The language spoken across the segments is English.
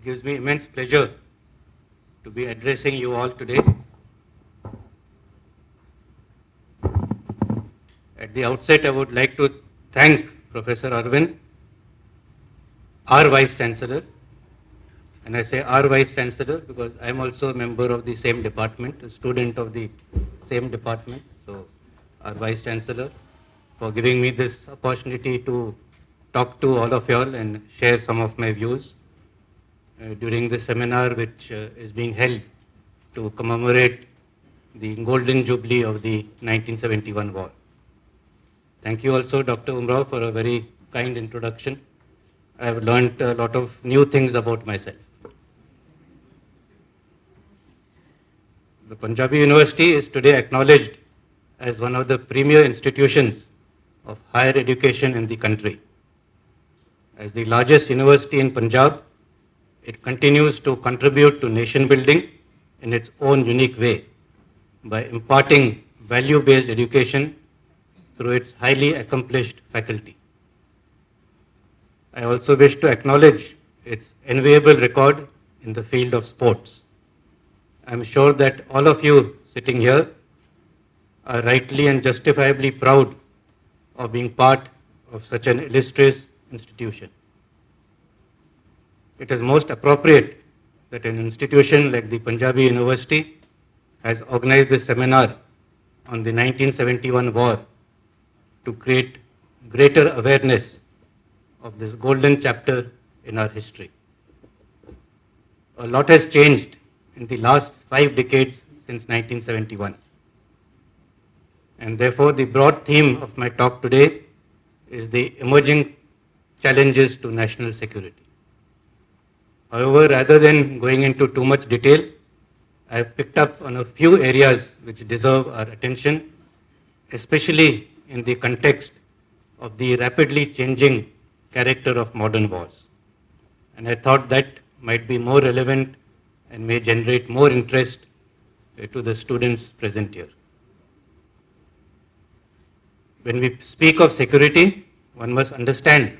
gives me immense pleasure to be addressing you all today. At the outset, I would like to thank Professor Arvind, our Vice Chancellor, and I say our Vice Chancellor because I am also a member of the same department, a student of the same department. So, our Vice Chancellor, for giving me this opportunity to talk to all of you all and share some of my views during this seminar which is being held to commemorate the Golden Jubilee of the 1971 war. Thank you also, Dr. Umrao, for a very kind introduction. I have learned a lot of new things about myself. The Punjabi University is today acknowledged as one of the premier institutions of higher education in the country. As the largest university in Punjab, it continues to contribute to nation building in its own unique way by imparting value-based education through its highly accomplished faculty. I also wish to acknowledge its enviable record in the field of sports. I am sure that all of you sitting here are rightly and justifiably proud of being part of such an illustrious institution. It is most appropriate that an institution like the Punjabi University has organized this seminar on the 1971 war to create greater awareness of this golden chapter in our history. A lot has changed in the last 5 decades since 1971. And therefore, the broad theme of my talk today is the emerging challenges to national security. However, rather than going into too much detail, I have picked up on a few areas which deserve our attention, especially in the context of the rapidly changing character of modern wars. And I thought that might be more relevant and may generate more interest to the students present here. When we speak of security, one must understand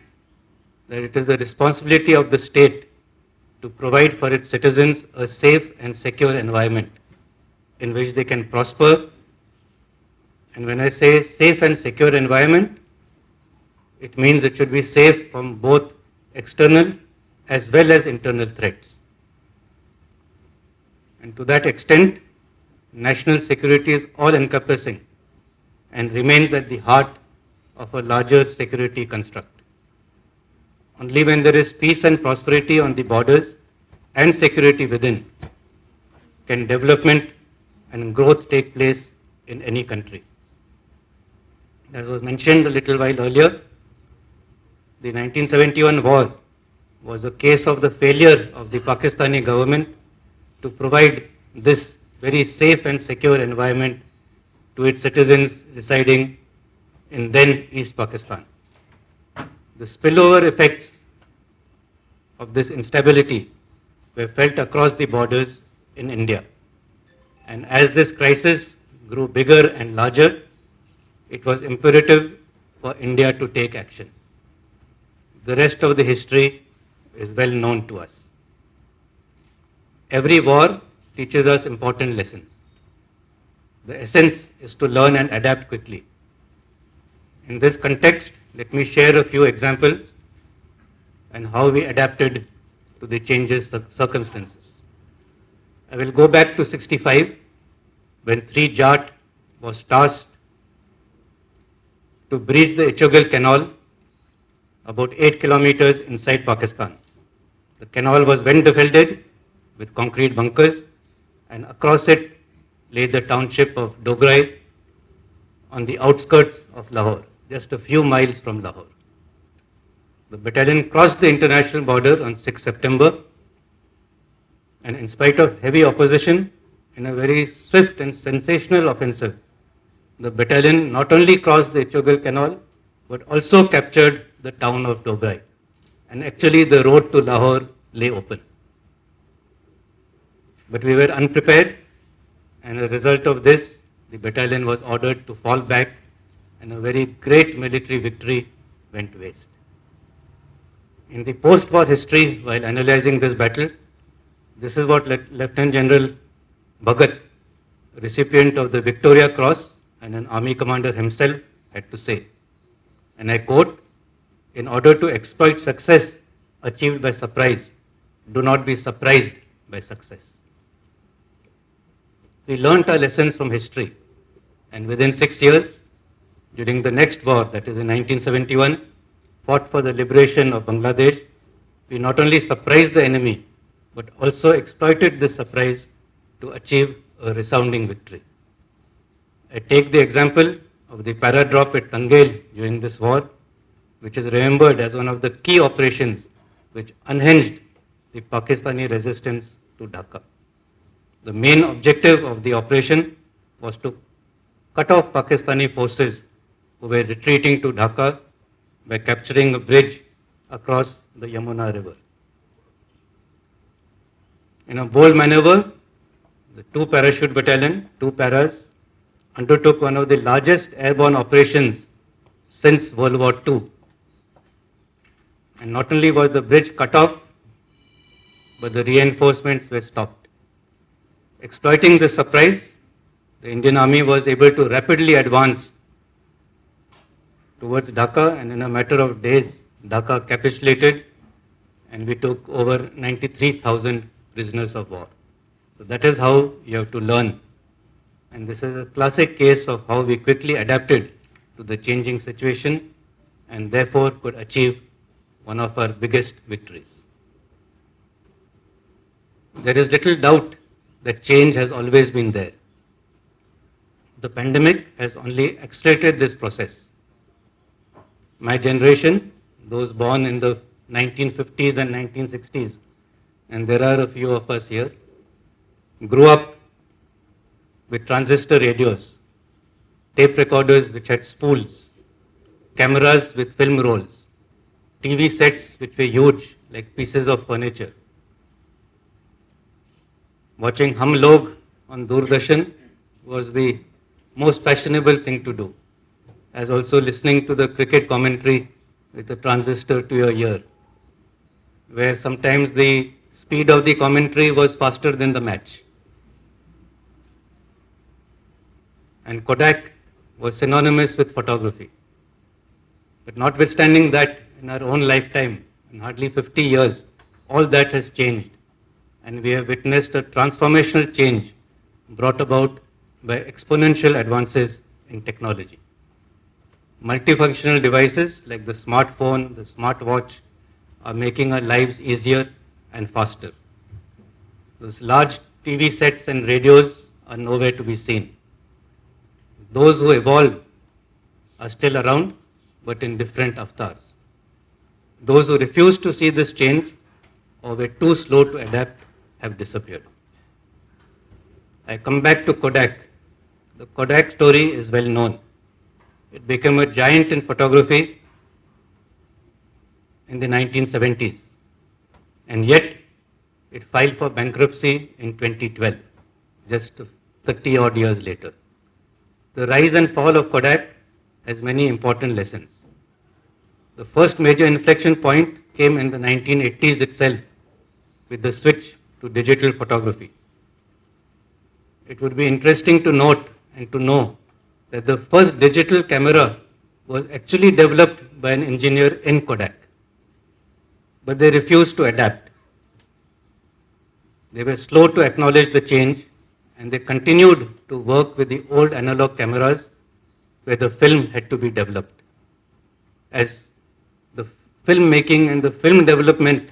that it is the responsibility of the state to provide for its citizens a safe and secure environment in which they can prosper. And when I say safe and secure environment, it means it should be safe from both external as well as internal threats. And to that extent, national security is all-encompassing and remains at the heart of a larger security construct. Only when there is peace and prosperity on the borders and security within can development and growth take place in any country. As was mentioned a little while earlier, the 1971 war was a case of the failure of the Pakistani government to provide this very safe and secure environment to its citizens residing in then East Pakistan. The spillover effects of this instability were felt across the borders in India. And as this crisis grew bigger and larger, it was imperative for India to take action. The rest of the history is well known to us. Every war teaches us important lessons. The essence is to learn and adapt quickly. In this context, let me share a few examples and how we adapted to the changes circumstances. I will go back to 65 when 3 Jat was tasked to breach the Ichogal Canal about 8 kilometers inside Pakistan. The canal was well defended with concrete bunkers, and across it lay the township of Dograi on the outskirts of Lahore, just a few miles from Lahore. The battalion crossed the international border on 6 September, and in spite of heavy opposition, in a very swift and sensational offensive, the battalion not only crossed the Ichogal Canal, but also captured the town of Dograi. And actually the road to Lahore lay open. But we were unprepared, and as a result of this, the battalion was ordered to fall back, and a very great military victory went waste. In the post-war history, while analyzing this battle, this is what Lieutenant General Bhagat, recipient of the Victoria Cross and an army commander himself, had to say. And I quote, "In order to exploit success achieved by surprise, do not be surprised by success." We learnt our lessons from history, and within 6 years, during the next war, that is in 1971, fought for the liberation of Bangladesh, we not only surprised the enemy, but also exploited this surprise to achieve a resounding victory. I take the example of the para-drop at Tangel during this war, which is remembered as one of the key operations which unhinged the Pakistani resistance to Dhaka. The main objective of the operation was to cut off Pakistani forces who were retreating to Dhaka by capturing a bridge across the Yamuna River. In a bold maneuver, the 2 Parachute Battalion, 2 paras, undertook one of the largest airborne operations since World War II. And not only was the bridge cut off, but the reinforcements were stopped. Exploiting this surprise, the Indian Army was able to rapidly advance towards Dhaka, and in a matter of days, Dhaka capitulated and we took over 93,000 prisoners of war. So that is how you have to learn. And this is a classic case of how we quickly adapted to the changing situation and therefore could achieve one of our biggest victories. There is little doubt that change has always been there. The pandemic has only accelerated this process. My generation, those born in the 1950s and 1960s, and there are a few of us here, grew up with transistor radios, tape recorders which had spools, cameras with film rolls, TV sets which were huge like pieces of furniture. Watching Hum Log on Doordarshan was the most fashionable thing to do, as also listening to the cricket commentary with a transistor to your ear, where sometimes the speed of the commentary was faster than the match. And Kodak was synonymous with photography. But notwithstanding that, in our own lifetime, in hardly 50 years, all that has changed. And we have witnessed a transformational change brought about by exponential advances in technology. Multifunctional devices like the smartphone, the smartwatch are making our lives easier and faster. Those large TV sets and radios are nowhere to be seen. Those who evolved are still around, but in different avatars. Those who refused to see this change or were too slow to adapt have disappeared. I come back to Kodak. The Kodak story is well known. It became a giant in photography in the 1970s, and yet it filed for bankruptcy in 2012, just 30 odd years later. The rise and fall of Kodak has many important lessons. The first major inflection point came in the 1980s itself with the switch to digital photography. It would be interesting to note and to know that the first digital camera was actually developed by an engineer in Kodak, but they refused to adapt. They were slow to acknowledge the change, and they continued to work with the old analog cameras where the film had to be developed. As the filmmaking and the film development,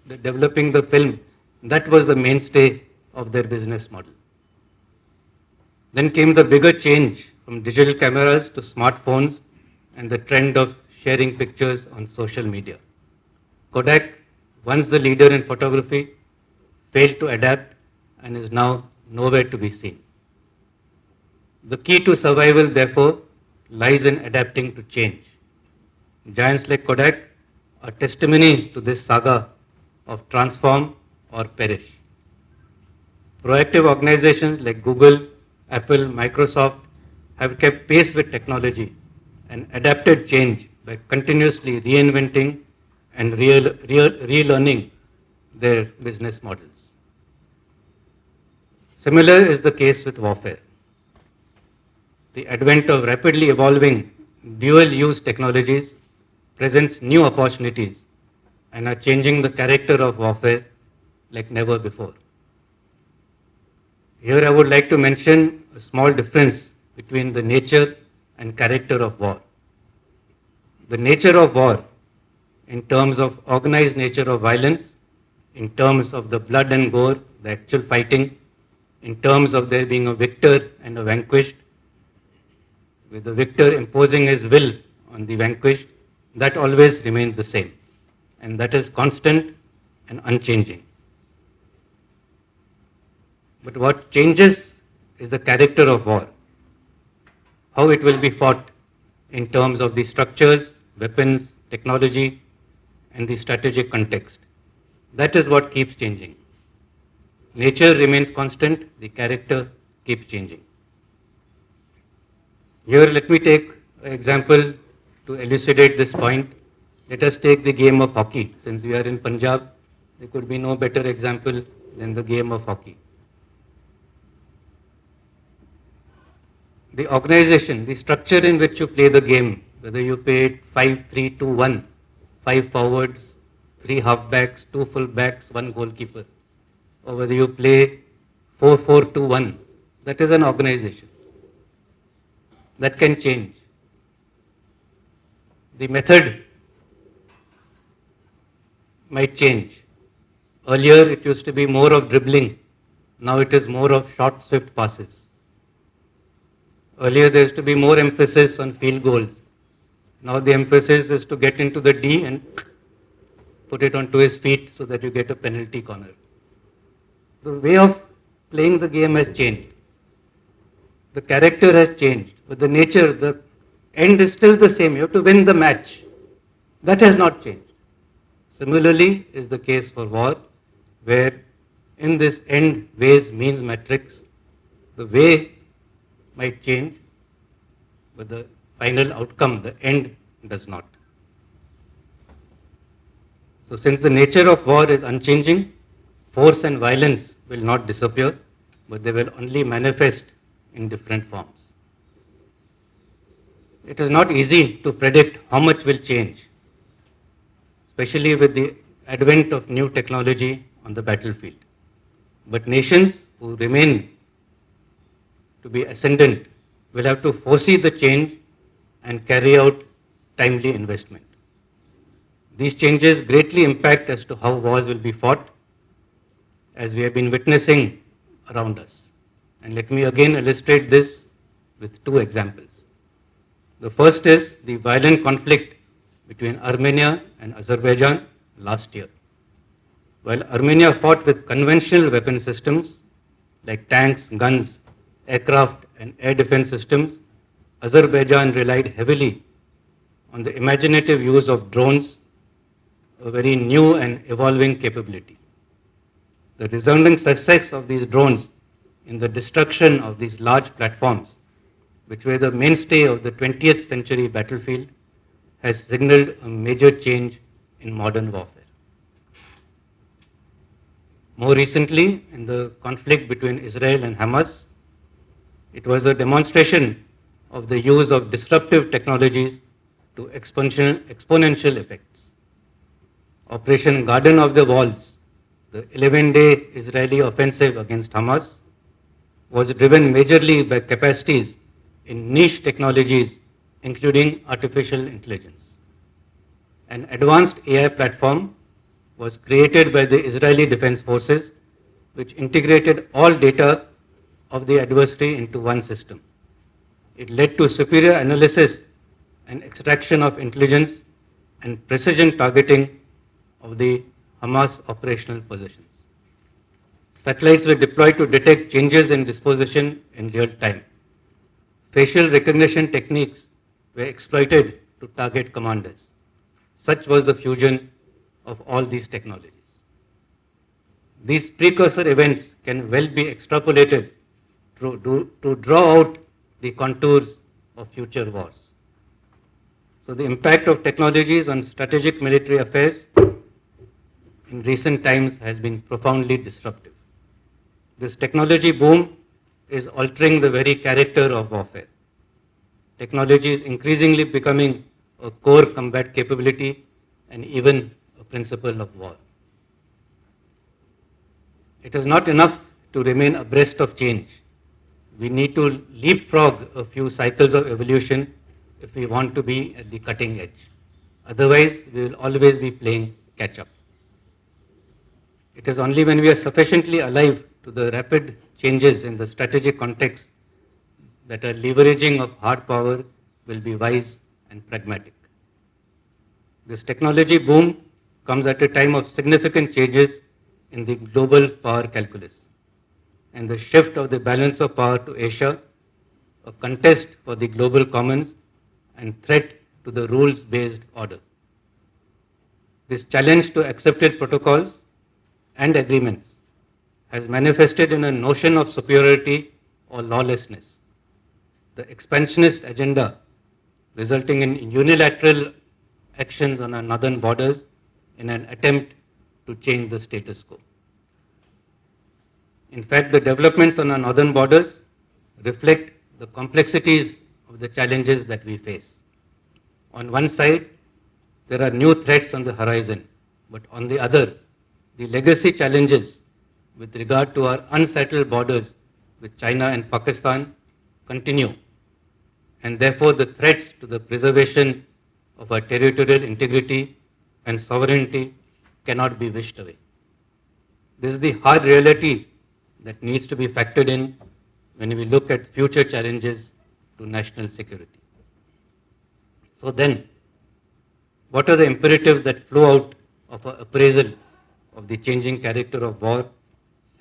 developing the film, that was the mainstay of their business model. Then came the bigger change from digital cameras to smartphones and the trend of sharing pictures on social media. Kodak, once the leader in photography, failed to adapt and is now nowhere to be seen. The key to survival, therefore, lies in adapting to change. Giants like Kodak are testimony to this saga of transform or perish. Proactive organizations like Google, Apple, Microsoft have kept pace with technology and adapted change by continuously reinventing and relearning their business models. Similar is the case with warfare. The advent of rapidly evolving dual-use technologies presents new opportunities and are changing the character of warfare like never before. Here I would like to mention a small difference between the nature and character of war. The nature of war, in terms of organized nature of violence, in terms of the blood and gore, the actual fighting, in terms of there being a victor and a vanquished, with the victor imposing his will on the vanquished, that always remains the same. And that is constant and unchanging. But what changes is the character of war, how it will be fought in terms of the structures, weapons, technology, and the strategic context. That is what keeps changing. Nature remains constant, the character keeps changing. Here let me take an example to elucidate this point. Let us take the game of hockey. Since we are in Punjab, there could be no better example than the game of hockey. The organization, the structure in which you play the game, whether you play it 5-3-2-1, 5 forwards, 3 halfbacks, 2 fullbacks, 1 goalkeeper, or whether you play 4-4-2-1, that is an organization. That can change. The method might change. Earlier it used to be more of dribbling, now it is more of short, swift passes. Earlier there used to be more emphasis on field goals. Now the emphasis is to get into the D and put it onto his feet so that you get a penalty corner. The way of playing the game has changed. The character has changed, but the nature, the end is still the same. You have to win the match. That has not changed. Similarly is the case for war, where in this end ways means matrix, the way might change, but the final outcome, the end, does not. So since the nature of war is unchanging, force and violence will not disappear, but they will only manifest in different forms. It is not easy to predict how much will change, especially with the advent of new technology on the battlefield. But nations who remain to be ascendant will have to foresee the change and carry out timely investment. These changes greatly impact as to how wars will be fought, as we have been witnessing around us. And let me again illustrate this with 2 examples. The first is the violent conflict between Armenia and Azerbaijan last year. While Armenia fought with conventional weapon systems like tanks, guns, aircraft and air defense systems, Azerbaijan relied heavily on the imaginative use of drones, a very new and evolving capability. The resounding success of these drones in the destruction of these large platforms, which were the mainstay of the 20th century battlefield, has signaled a major change in modern warfare. More recently, in the conflict between Israel and Hamas, it was a demonstration of the use of disruptive technologies to exponential effects. Operation Garden of the Walls, the 11-day Israeli offensive against Hamas, was driven majorly by capacities in niche technologies, including artificial intelligence. An advanced AI platform was created by the Israeli Defense Forces, which integrated all data of the adversary into one system. It led to superior analysis and extraction of intelligence and precision targeting of the Hamas operational positions. Satellites were deployed to detect changes in disposition in real time. Facial recognition techniques were exploited to target commanders. Such was the fusion of all these technologies. These precursor events can well be extrapolated to draw out the contours of future wars. So the impact of technologies on strategic military affairs in recent times has been profoundly disruptive. This technology boom is altering the very character of warfare. Technology is increasingly becoming a core combat capability and even a principle of war. It is not enough to remain abreast of change. We need to leapfrog a few cycles of evolution if we want to be at the cutting edge. Otherwise, we will always be playing catch up. It is only when we are sufficiently alive to the rapid changes in the strategic context that our leveraging of hard power will be wise and pragmatic. This technology boom comes at a time of significant changes in the global power calculus and the shift of the balance of power to Asia, a contest for the global commons and threat to the rules-based order. This challenge to accepted protocols and agreements has manifested in a notion of superiority or lawlessness. The expansionist agenda resulting in unilateral actions on our northern borders in an attempt to change the status quo. In fact, the developments on our northern borders reflect the complexities of the challenges that we face. On one side, there are new threats on the horizon, but on the other, the legacy challenges with regard to our unsettled borders with China and Pakistan continue, and therefore the threats to the preservation of our territorial integrity and sovereignty cannot be wished away. This is the hard reality that needs to be factored in when we look at future challenges to national security. So then, what are the imperatives that flow out of our appraisal of the changing character of war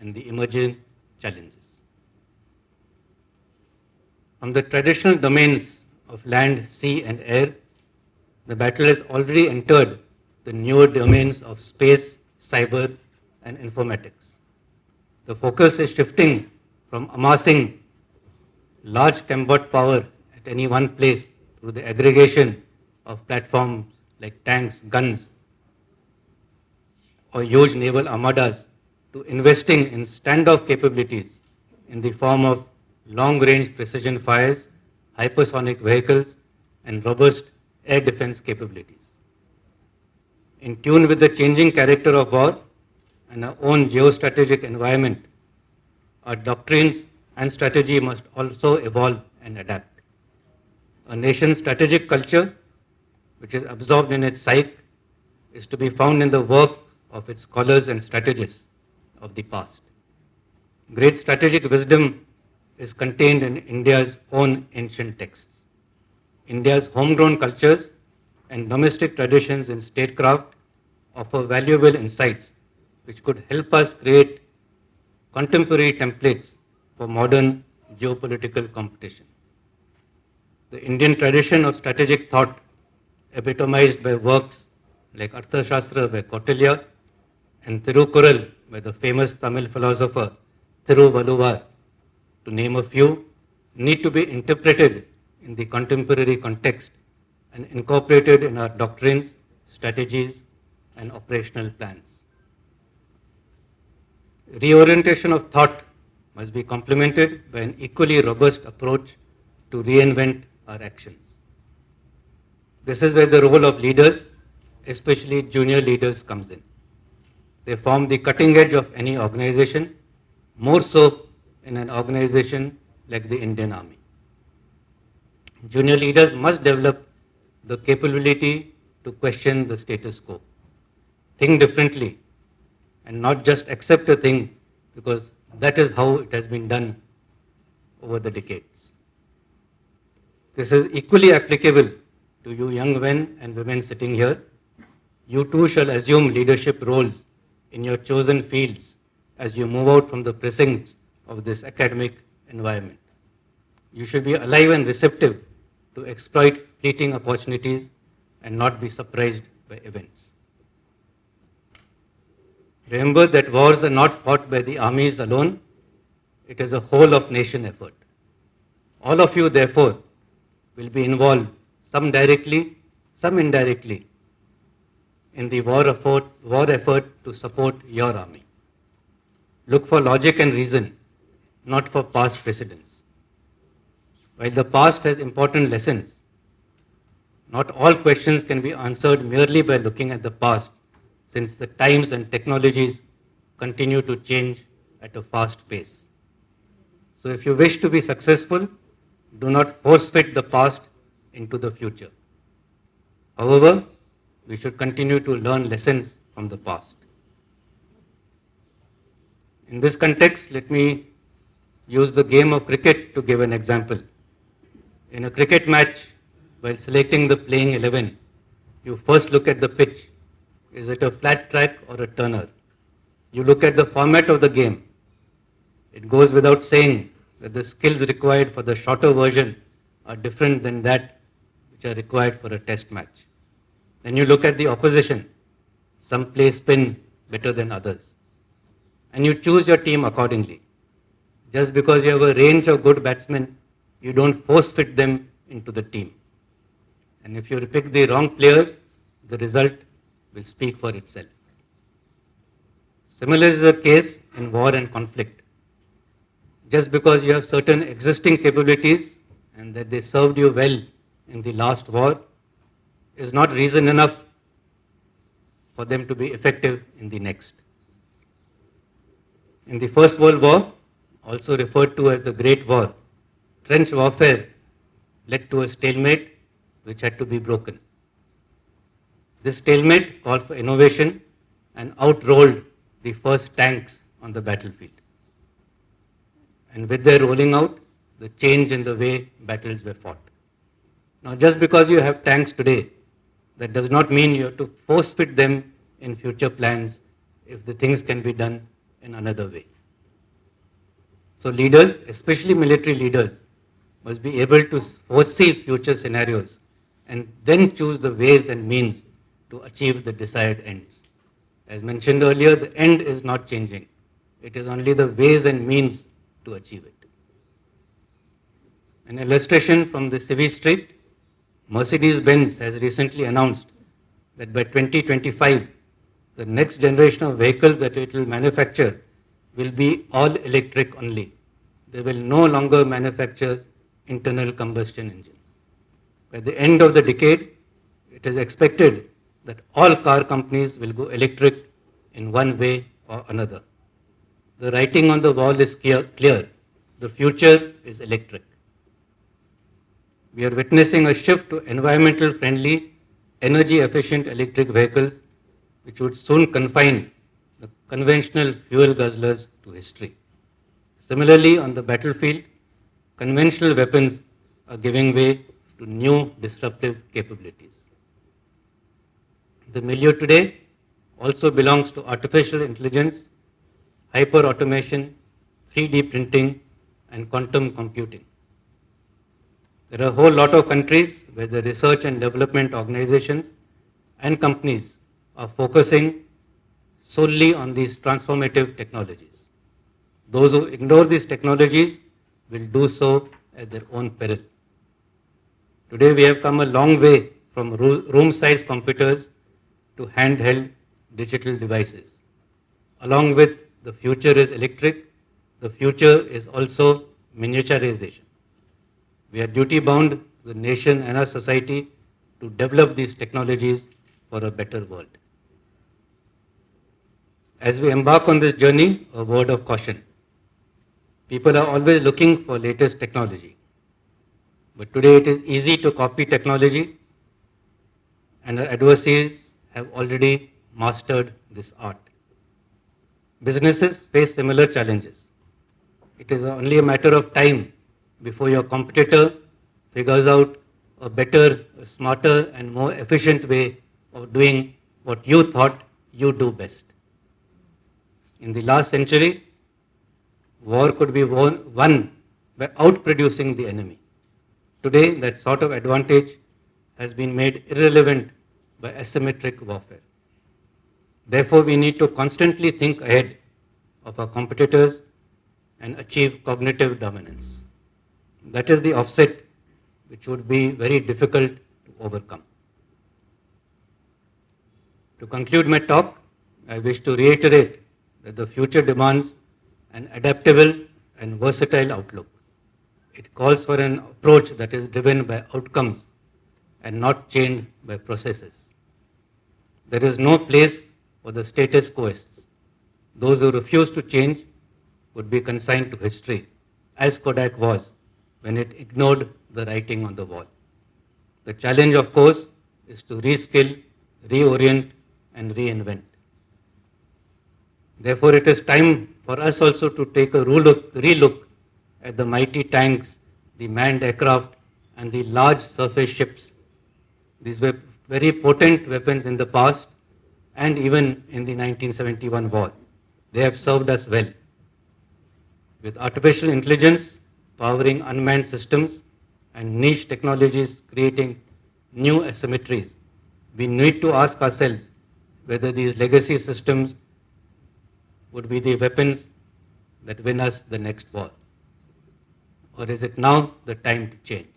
and the emerging challenges? From the traditional domains of land, sea and air, the battle has already entered the newer domains of space, cyber and informatics. The focus is shifting from amassing large combat power at any one place through the aggregation of platforms like tanks, guns, or huge naval armadas to investing in standoff capabilities in the form of long-range precision fires, hypersonic vehicles, and robust air defense capabilities. In tune with the changing character of war and our own geostrategic environment, our doctrines and strategy must also evolve and adapt. A nation's strategic culture, which is absorbed in its psyche, is to be found in the work of its scholars and strategists of the past. Great strategic wisdom is contained in India's own ancient texts. India's homegrown cultures and domestic traditions in statecraft offer valuable insights which could help us create contemporary templates for modern geopolitical competition. The Indian tradition of strategic thought, epitomized by works like Arthashastra by Kautilya and Thirukural by the famous Tamil philosopher Thiruvalluvar, to name a few, need to be interpreted in the contemporary context and incorporated in our doctrines, strategies, and operational plans. Reorientation of thought must be complemented by an equally robust approach to reinvent our actions. This is where the role of leaders, especially junior leaders, comes in. They form the cutting edge of any organization, more so in an organization like the Indian Army. Junior leaders must develop the capability to question the status quo, think differently, and not just accept a thing because that is how it has been done over the decades. This is equally applicable to you young men and women sitting here. You too shall assume leadership roles in your chosen fields as you move out from the precincts of this academic environment. You should be alive and receptive to exploit fleeting opportunities and not be surprised by events. Remember that wars are not fought by the armies alone. It is a whole of nation effort. All of you, therefore, will be involved, some directly some indirectly, in the war effort to support your army. Look for logic and reason, not for past precedents. While the past has important lessons, not all questions can be answered merely by looking at the past, since the times and technologies continue to change at a fast pace. So if you wish to be successful, do not force fit the past into the future. However, we should continue to learn lessons from the past. In this context, let me use the game of cricket to give an example. In a cricket match, while selecting the playing 11, you first look at the pitch. Is it a flat track or a turner? You look at the format of the game. It goes without saying that the skills required for the shorter version are different than that which are required for a test match. Then you look at the opposition. Some play spin better than others. And you choose your team accordingly. Just because you have a range of good batsmen, you don't force fit them into the team. And if you pick the wrong players, the result will speak for itself. Similar is the case in war and conflict. Just because you have certain existing capabilities and that they served you well in the last war is not reason enough for them to be effective in the next. In the First World War, also referred to as the Great War, trench warfare led to a stalemate which had to be broken. This stalemate called for innovation and outrolled the first tanks on the battlefield. And with their rolling out, the change in the way battles were fought. Now, just because you have tanks today, that does not mean you have to force fit them in future plans if the things can be done in another way. So leaders, especially military leaders, must be able to foresee future scenarios and then choose the ways and means to achieve the desired ends. As mentioned earlier, the end is not changing. It is only the ways and means to achieve it. An illustration from the Civvy Street, Mercedes-Benz has recently announced that by 2025, the next generation of vehicles that it will manufacture will be all electric only. They will no longer manufacture internal combustion engines. By the end of the decade, it is expected that all car companies will go electric in one way or another. The writing on the wall is clear. The future is electric. We are witnessing a shift to environmental friendly, energy efficient electric vehicles which would soon confine the conventional fuel guzzlers to history. Similarly, on the battlefield, conventional weapons are giving way to new disruptive capabilities. The milieu today also belongs to artificial intelligence, hyper-automation, 3D printing, and quantum computing. There are a whole lot of countries where the research and development organizations and companies are focusing solely on these transformative technologies. Those who ignore these technologies will do so at their own peril. Today we have come a long way from room-sized computers to handheld digital devices. Along with the future is electric, the future is also miniaturization. We are duty-bound, the nation and our society, to develop these technologies for a better world. As we embark on this journey, a word of caution. People are always looking for latest technology. But today it is easy to copy technology, and our adversaries have already mastered this art. Businesses face similar challenges. It is only a matter of time before your competitor figures out a better, a smarter, and more efficient way of doing what you thought you do best. In the last century, war could be won by outproducing the enemy. Today, that sort of advantage has been made irrelevant by asymmetric warfare. Therefore, we need to constantly think ahead of our competitors and achieve cognitive dominance. That is the offset which would be very difficult to overcome. To conclude my talk, I wish to reiterate that the future demands an adaptable and versatile outlook. It calls for an approach that is driven by outcomes and not chained by processes. There is no place for the status quoists. Those who refuse to change would be consigned to history, as Kodak was when it ignored the writing on the wall. The challenge, of course, is to reskill, reorient, and reinvent. Therefore, it is time for us also to take a relook at the mighty tanks, the manned aircraft, and the large surface ships. These were very potent weapons in the past and even in the 1971 war. They have served us well. With artificial intelligence powering unmanned systems and niche technologies creating new asymmetries, we need to ask ourselves whether these legacy systems would be the weapons that win us the next war. Or is it now the time to change?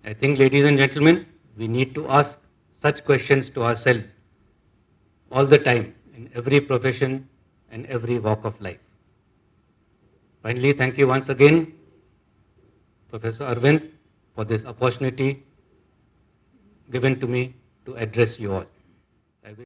I think, ladies and gentlemen, we need to ask such questions to ourselves all the time in every profession and every walk of life. Finally, thank you once again, Professor Arvind, for this opportunity given to me to address you all.